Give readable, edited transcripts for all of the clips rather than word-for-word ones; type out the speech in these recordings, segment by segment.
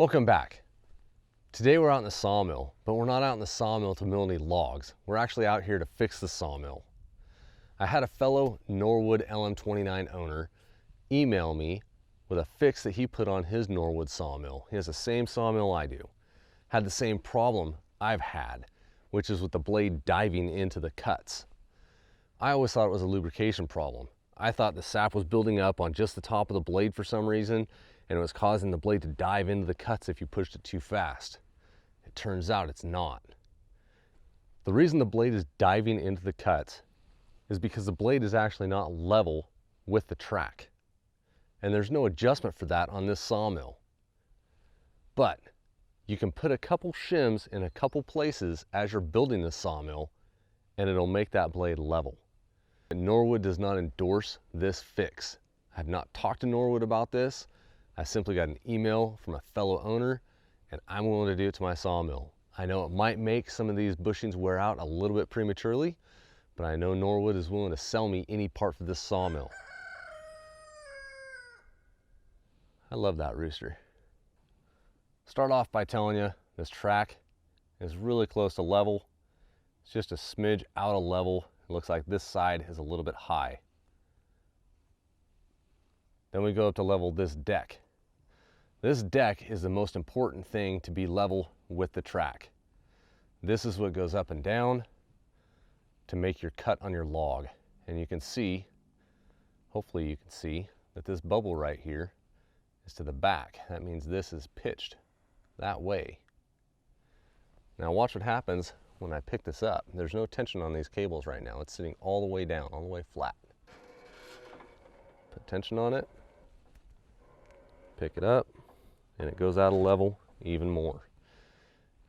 Welcome back. Today we're out in the sawmill, but we're not out in the sawmill to mill any logs. We're actually out here to fix the sawmill. I had a fellow Norwood LM29 owner email me with a fix that he put on his Norwood sawmill. He has the same sawmill I do. Had the same problem I've had, which is with the blade diving into the cuts. I always thought it was a lubrication problem. I thought the sap was building up on just the top of the blade for some reason, and it was causing the blade to dive into the cuts if you pushed it too fast. It turns out it's not. The reason the blade is diving into the cuts is because the blade is actually not level with the track. And there's no adjustment for that on this sawmill. But you can put a couple shims in a couple places as you're building this sawmill, and it'll make that blade level. Norwood does not endorse this fix. I've not talked to Norwood about this. I simply got an email from a fellow owner, and I'm willing to do it to my sawmill. I know it might make some of these bushings wear out a little bit prematurely, but I know Norwood is willing to sell me any part for this sawmill. I love that rooster. Start off by telling you this track is really close to level. It's just a smidge out of level. It looks like this side is a little bit high. Then we go up to level this deck. This deck is the most important thing to be level with the track. This is what goes up and down to make your cut on your log. And you can see, hopefully you can see, that this bubble right here is to the back. That means this is pitched that way. Now watch what happens when I pick this up. There's no tension on these cables right now. It's sitting all the way down, all the way flat. Put tension on it, pick it up, and it goes out of level even more.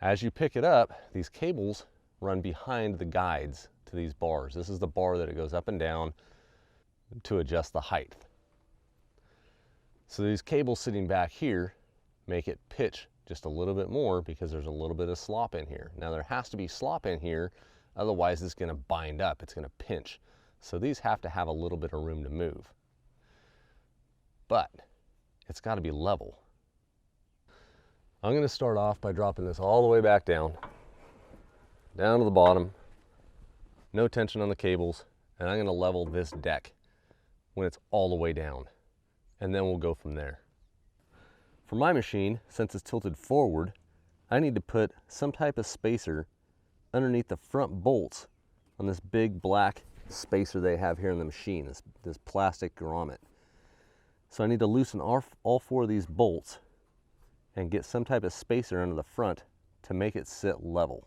As you pick it up, these cables run behind the guides to these bars. This is the bar that it goes up and down to adjust the height. So these cables sitting back here make it pitch just a little bit more because there's a little bit of slop in here. Now there has to be slop in here, otherwise it's going to bind up, it's going to pinch. So these have to have a little bit of room to move. But it's got to be level. I'm going to start off by dropping this all the way back down to the bottom, no tension on the cables, and I'm going to level this deck when it's all the way down, and then we'll go from there. For my machine, since it's tilted forward, I need to put some type of spacer underneath the front bolts on this big black spacer they have here in the machine, this plastic grommet. So I need to loosen all four of these bolts and get some type of spacer under the front to make it sit level.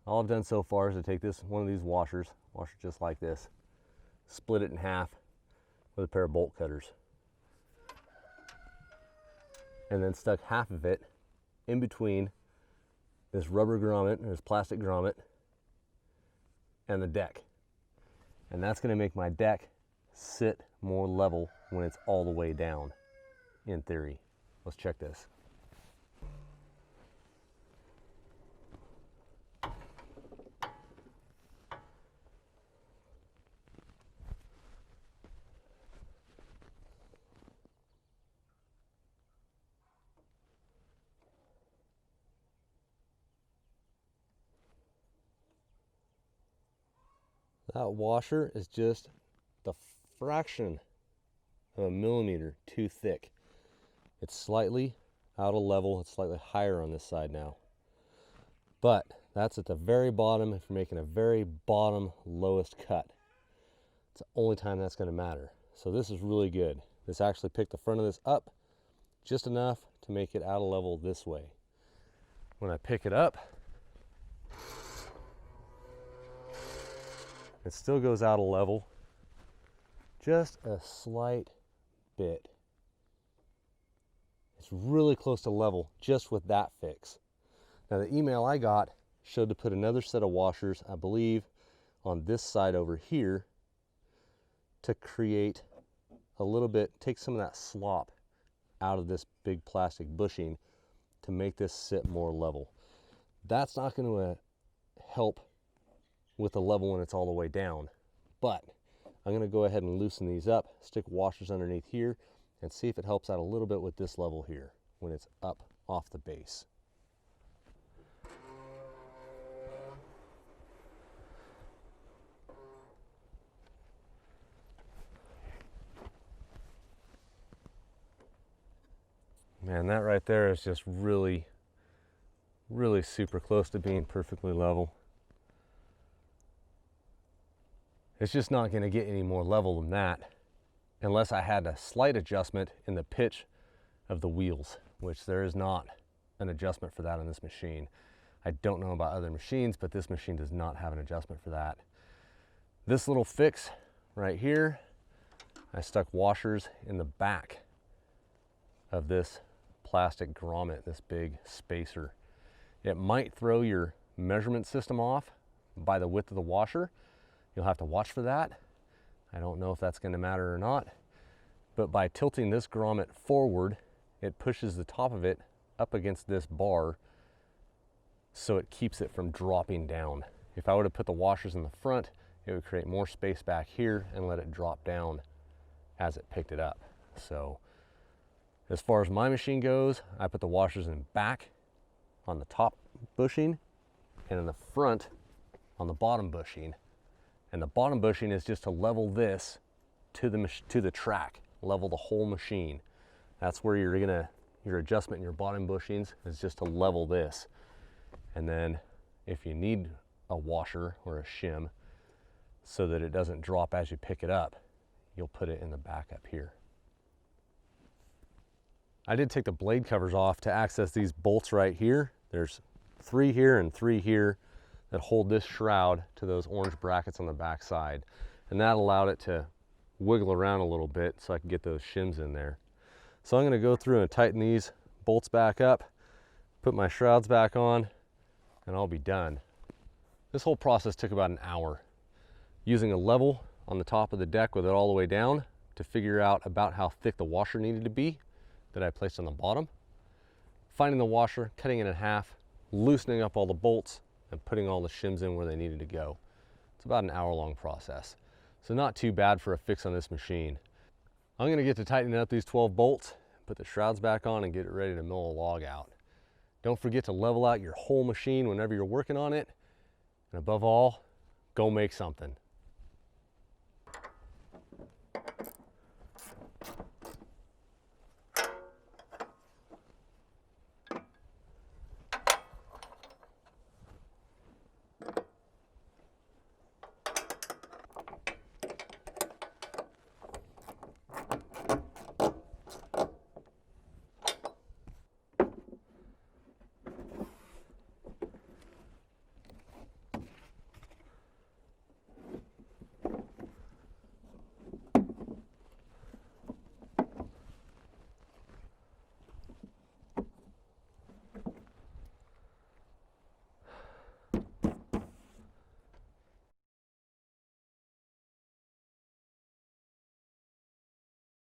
All I've done so far is to take one of these washers just like this, split it in half with a pair of bolt cutters, and then stuck half of it in between this rubber grommet, or this plastic grommet, and the deck. And that's going to make my deck sit more level when it's all the way down, in theory. Let's check this. That washer is just the fraction of a millimeter too thick. It's slightly out of level. It's slightly higher on this side now. But that's at the very bottom if you're making a very bottom lowest cut. It's the only time that's going to matter. So this is really good. This actually picked the front of this up just enough to make it out of level this way. When I pick it up, it still goes out of level, just a slight bit. It's really close to level just with that fix. Now the email I got showed to put another set of washers, I believe, on this side over here to create a little bit, take some of that slop out of this big plastic bushing to make this sit more level. That's not going to help with the level when it's all the way down, but I'm going to go ahead and loosen these up, stick washers underneath here, and see if it helps out a little bit with this level here when it's up off the base. Man, that right there is just really super close to being perfectly level. It's just not going to get any more level than that unless I had a slight adjustment in the pitch of the wheels, which there is not an adjustment for that on this machine. I don't know about other machines, but this machine does not have an adjustment for that. This little fix right here, I stuck washers in the back of this plastic grommet, this big spacer. It might throw your measurement system off by the width of the washer. You'll have to watch for that. I don't know if that's going to matter or not, but by tilting this grommet forward, it pushes the top of it up against this bar so it keeps it from dropping down. If I would have put the washers in the front, it would create more space back here and let it drop down as it picked it up. So as far as my machine goes, I put the washers in back on the top bushing and in the front on the bottom bushing. And the bottom bushing is just to level this to the track, level the whole machine. That's where your adjustment in your bottom bushings is just to level this. And then if you need a washer or a shim so that it doesn't drop as you pick it up, you'll put it in the back up here. I did take the blade covers off to access these bolts right here. There's 3 here and 3 here that hold this shroud to those orange brackets on the back side. And that allowed it to wiggle around a little bit so I could get those shims in there. So I'm going to go through and tighten these bolts back up, put my shrouds back on, and I'll be done. This whole process took about an hour. Using a level on the top of the deck with it all the way down to figure out about how thick the washer needed to be that I placed on the bottom. Finding the washer, cutting it in half, loosening up all the bolts, and putting all the shims in where they needed to go. It's about an hour-long process. So not too bad for a fix on this machine. I'm gonna get to tightening up these 12 bolts, put the shrouds back on, and get it ready to mill a log out. Don't forget to level out your whole machine whenever you're working on it. And above all, go make something.